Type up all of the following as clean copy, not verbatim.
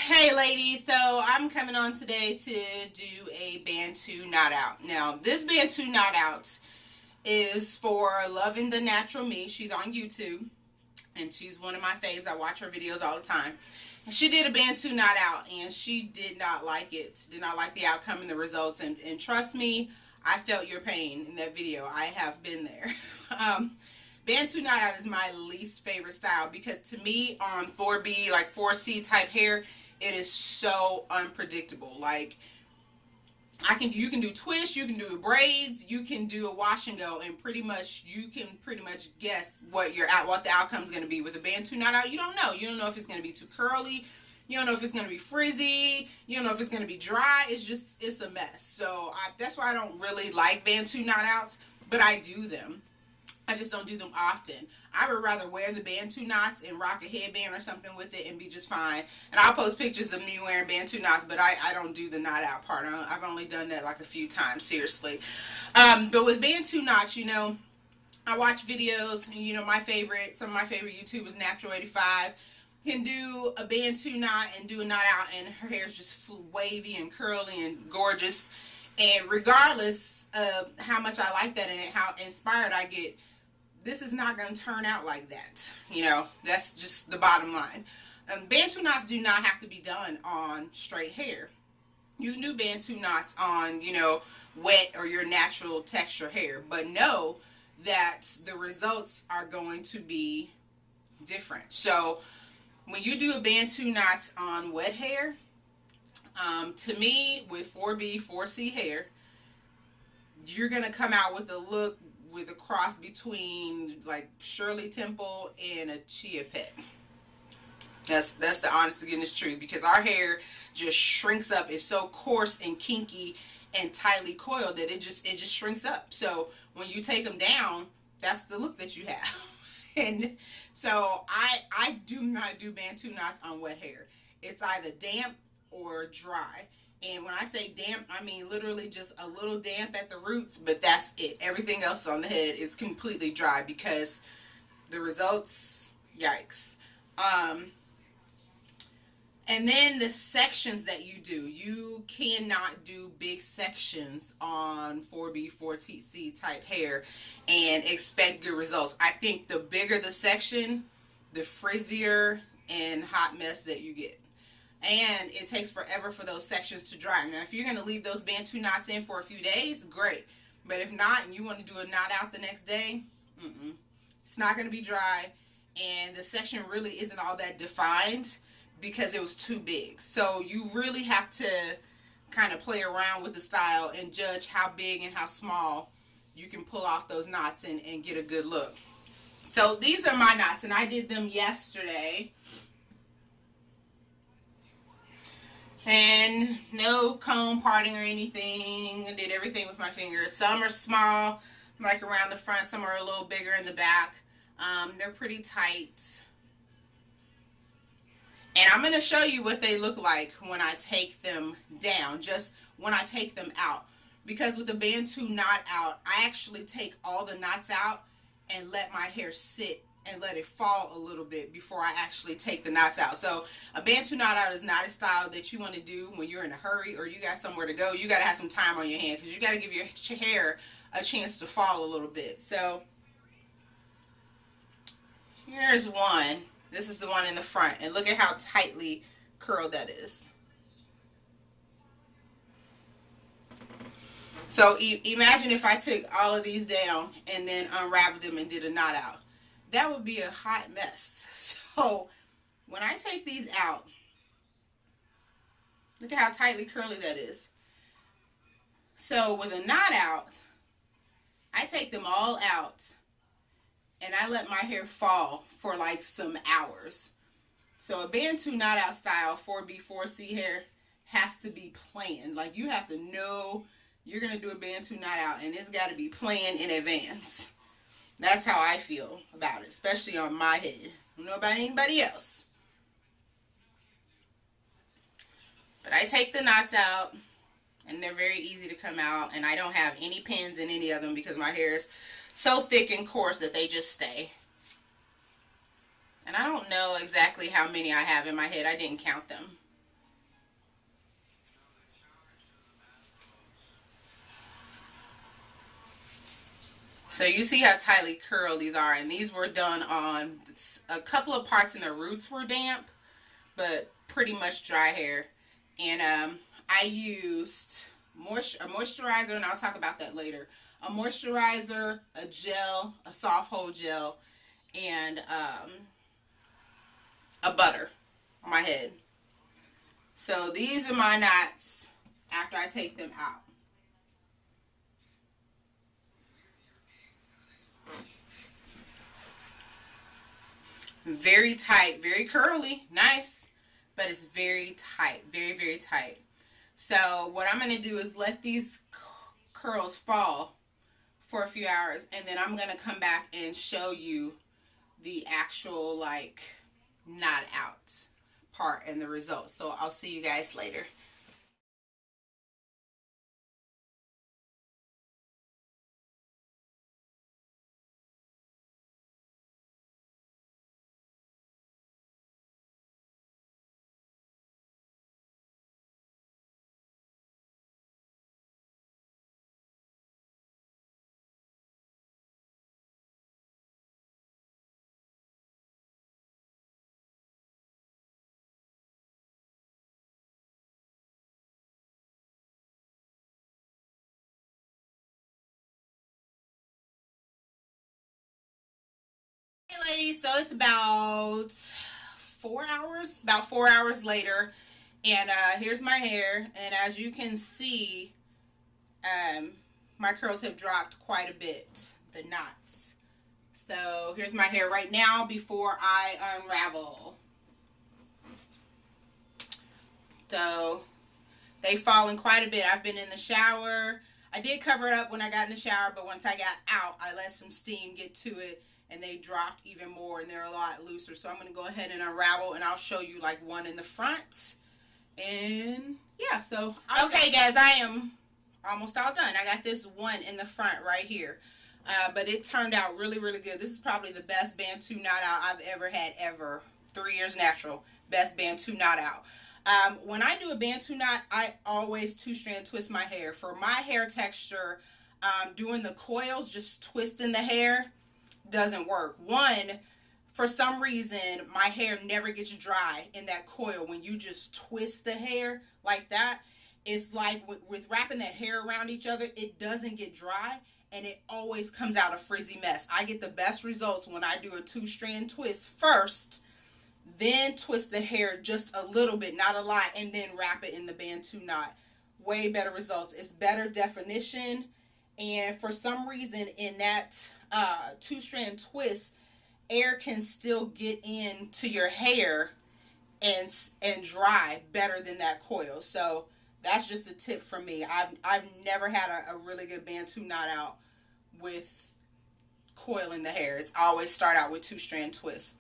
Hey ladies, so I'm coming on today to do a Bantu knot out. Now this Bantu knot out is for Lavender Natural Me. She's on YouTube and she's one of my faves. I watch her videos all the time. And she did a Bantu knot out and she did not like it. Did not like the outcome and the results, and trust me, I felt your pain in that video. I have been there. Bantu knot out is my least favorite style because to me on 4B, like 4C type hair, it is so unpredictable. Like you can do twists, you can do braids, you can do a wash and go, and you can pretty much guess what the outcome is going to be. With a Bantu knot out, you don't know. You don't know if it's going to be too curly. You don't know if it's going to be frizzy. You don't know if it's going to be dry. It's a mess. So that's why I don't really like Bantu knot outs, but I do them. I just don't do them often. I would rather wear the Bantu knots and rock a headband or something with it and be just fine. And I'll post pictures of me wearing Bantu knots, but I don't do the knot out part. I've only done that like a few times, seriously. But with Bantu knots, you know, I watch videos. You know, some of my favorite YouTubers, Natural 85, can do a Bantu knot and do a knot out, and her hair is just wavy and curly and gorgeous. And regardless of how much I like that and how inspired I get, this is not going to turn out like that. You know, that's just the bottom line. Bantu knots do not have to be done on straight hair. You can do Bantu knots on, you know, wet or your natural texture hair, but know that the results are going to be different. So when you do a Bantu knots on wet hair, to me, with 4B, 4C hair, you're going to come out with a look with a cross between like Shirley Temple and a Chia Pet. That's the honest to goodness truth, because our hair just shrinks up. It's so coarse and kinky and tightly coiled that it just shrinks up. So when you take them down, that's the look that you have. And so I do not do Bantu knots on wet hair. It's either damp or dry. And when I say damp, I mean literally just a little damp at the roots, but that's it. Everything else on the head is completely dry, because the results, yikes. And then the sections that you cannot do big sections on 4B, 4TC type hair and expect good results. I think the bigger the section, the frizzier and hot mess that you get. And it takes forever for those sections to dry. Now, if you're going to leave those Bantu knots in for a few days, great. But if not, and you want to do a knot out the next day, it's not going to be dry. And the section really isn't all that defined because it was too big. So you really have to kind of play around with the style and judge how big and how small you can pull off those knots and get a good look. So these are my knots, and I did them yesterday. And no comb parting or anything. I did everything with my fingers. Some are small, like around the front. Some are a little bigger in the back. They're pretty tight. And I'm going to show you what they look like when I take them down. Just when I take them out. Because with the Bantu knot out, I actually take all the knots out and let my hair sit and let it fall a little bit before I actually take the knots out. So a Bantu knot out is not a style that you want to do when you're in a hurry or you got somewhere to go. You got to have some time on your hands, because you got to give your hair a chance to fall a little bit. So here's one. This is the one in the front, and look at how tightly curled that is. So imagine if I took all of these down and then unraveled them and did a knot out. That would be a hot mess. So when I take these out, look at how tightly curly that is. So with a knot out, I take them all out and I let my hair fall for like some hours. So a Bantu knot out style 4B, 4C hair has to be planned. Like, you have to know you're going to do a Bantu knot out, and it's got to be planned in advance. That's how I feel about it, especially on my head. I don't know about anybody else. But I take the knots out, and they're very easy to come out, and I don't have any pins in any of them because my hair is so thick and coarse that they just stay. And I don't know exactly how many I have in my head. I didn't count them. So you see how tightly curled these are, and these were done on a couple of parts, and the roots were damp, but pretty much dry hair. And I used a moisturizer, and I'll talk about that later. A moisturizer, a gel, a soft hold gel, and a butter on my head. So these are my knots after I take them out. Very tight, very curly, nice, but it's very tight, very, very tight. So what I'm going to do is let these curls fall for a few hours, and then I'm going to come back and show you the actual, like, knot out part and the results. So I'll see you guys later. Hey ladies, so it's about 4 hours later, and here's my hair, and as you can see, my curls have dropped quite a bit, the knots. So here's my hair right now before I unravel. So they've fallen quite a bit. I've been in the shower. I did cover it up when I got in the shower, but once I got out, I let some steam get to it, and they dropped even more, and they're a lot looser. So I'm going to go ahead and unravel, and I'll show you like one in the front. And yeah, so okay guys, I am almost all done. I got this one in the front right here, but it turned out really, really good. This is probably the best Bantu knot out I've ever had, ever. 3 years natural, best Bantu knot out. When I do a Bantu knot, I always two-strand twist my hair. For my hair texture, doing the coils, just twisting the hair, doesn't work. One, for some reason, my hair never gets dry in that coil. When you just twist the hair like that, it's like with wrapping that hair around each other, it doesn't get dry, and it always comes out a frizzy mess. I get the best results when I do a two-strand twist first, then twist the hair just a little bit, not a lot, and then wrap it in the Bantu knot. Way better results. It's better definition, and for some reason in that two-strand twist, air can still get into your hair and dry better than that coil. So that's just a tip from me. I've never had a really good Bantu knot out with coiling the hair. It's always start out with two-strand twists.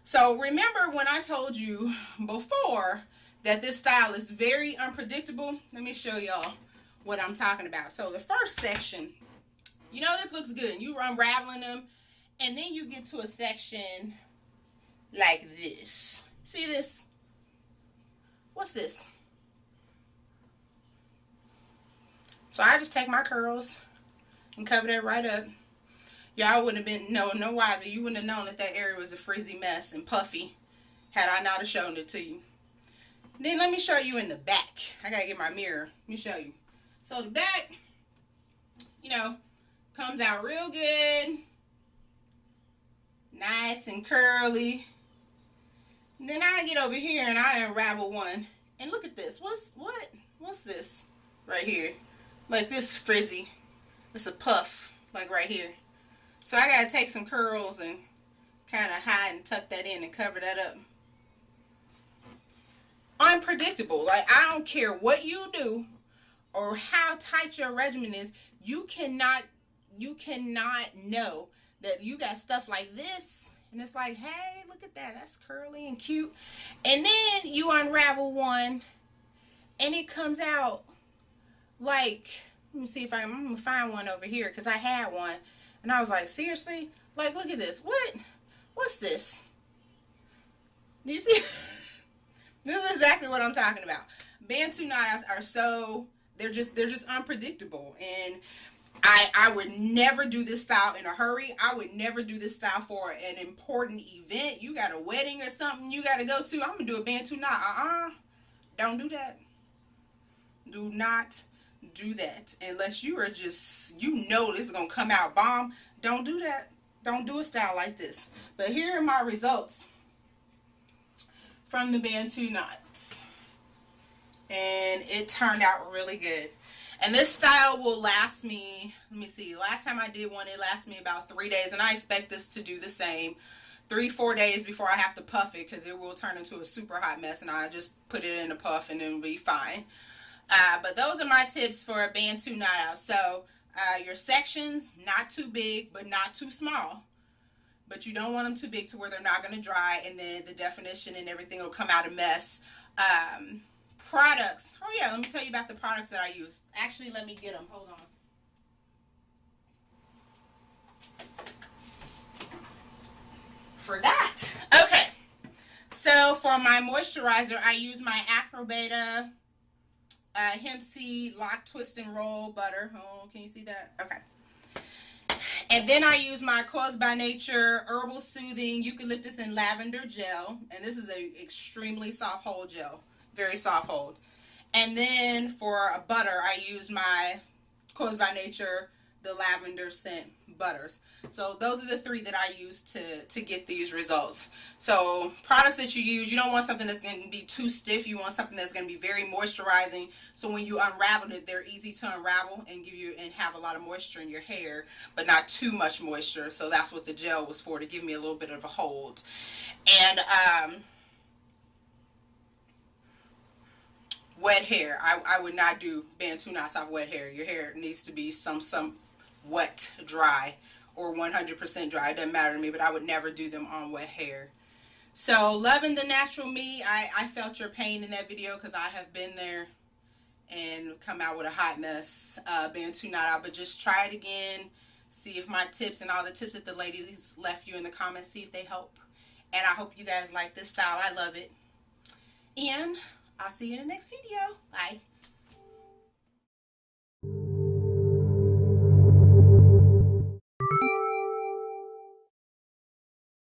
So remember when I told you before that this style is very unpredictable? Let me show y'all what I'm talking about. So the first section, you know, this looks good. You unraveling them, and then you get to a section like this. See this? What's this? So I just take my curls and cover that right up. Y'all wouldn't have been no wiser. You wouldn't have known that that area was a frizzy mess and puffy had I not have shown it to you. Then let me show you in the back. I gotta get my mirror. Let me show you. So the back, you know, comes out real good. Nice and curly. And then I get over here and I unravel one. And look at this. What's this right here? Like this frizzy. It's a puff, like right here. So I gotta take some curls and kind of hide and tuck that in and cover that up. Unpredictable. Like, I don't care what you do or how tight your regimen is, you cannot know that you got stuff like this and it's like, hey, look at that, that's curly and cute, and then you unravel one and it comes out like, let me see if I'm gonna find one over here, because I had one and I was like, seriously, like, look at this. What's this? Do you see? This is exactly what I'm talking about. Bantu knots are so, they're just unpredictable. And I would never do this style in a hurry. I would never do this style for an important event. You got a wedding or something you got to go to. I'm going to do a Bantu knot. Don't do that. Do not do that. Unless you are just, you know this is going to come out bomb. Don't do that. Don't do a style like this. But here are my results from the Bantu knots. And it turned out really good. And this style will last me, let me see, last time I did one, it lasted me about 3 days. And I expect this to do the same. 3-4 days before I have to puff it, because it will turn into a super hot mess. And I just put it in a puff and it'll be fine. But those are my tips for a Bantu knot out. So your sections, not too big, but not too small. But you don't want them too big to where they're not going to dry. And then the definition and everything will come out a mess. Products. Oh yeah, let me tell you about the products that I use. Actually, let me get them. Hold on. Forgot. Okay. So for my moisturizer, I use my Afroveda hemp seed lock, twist, and roll butter. Oh, can you see that? Okay. And then I use my Koils by Nature Herbal Soothing Eucalyptus and Lavender Gel. And this is a extremely soft hold gel. Very soft hold. And then for a butter, I use my Koils by Nature, the lavender scent butters. So those are the 3 that I use to get these results. So products that you use, you don't want something that's going to be too stiff. You want something that's going to be very moisturizing. So when you unravel it, they're easy to unravel and give you and have a lot of moisture in your hair, but not too much moisture. So that's what the gel was for, to give me a little bit of a hold. And wet hair. I would not do Bantu knots off wet hair. Your hair needs to be some wet dry or 100% dry. It doesn't matter to me, but I would never do them on wet hair. So loving the natural me, I felt your pain in that video, because I have been there and come out with a hot mess. Bantu knot out. But just try it again. See if my tips and all the tips that the ladies left you in the comments, see if they help. And I hope you guys like this style. I love it. And I'll see you in the next video. Bye.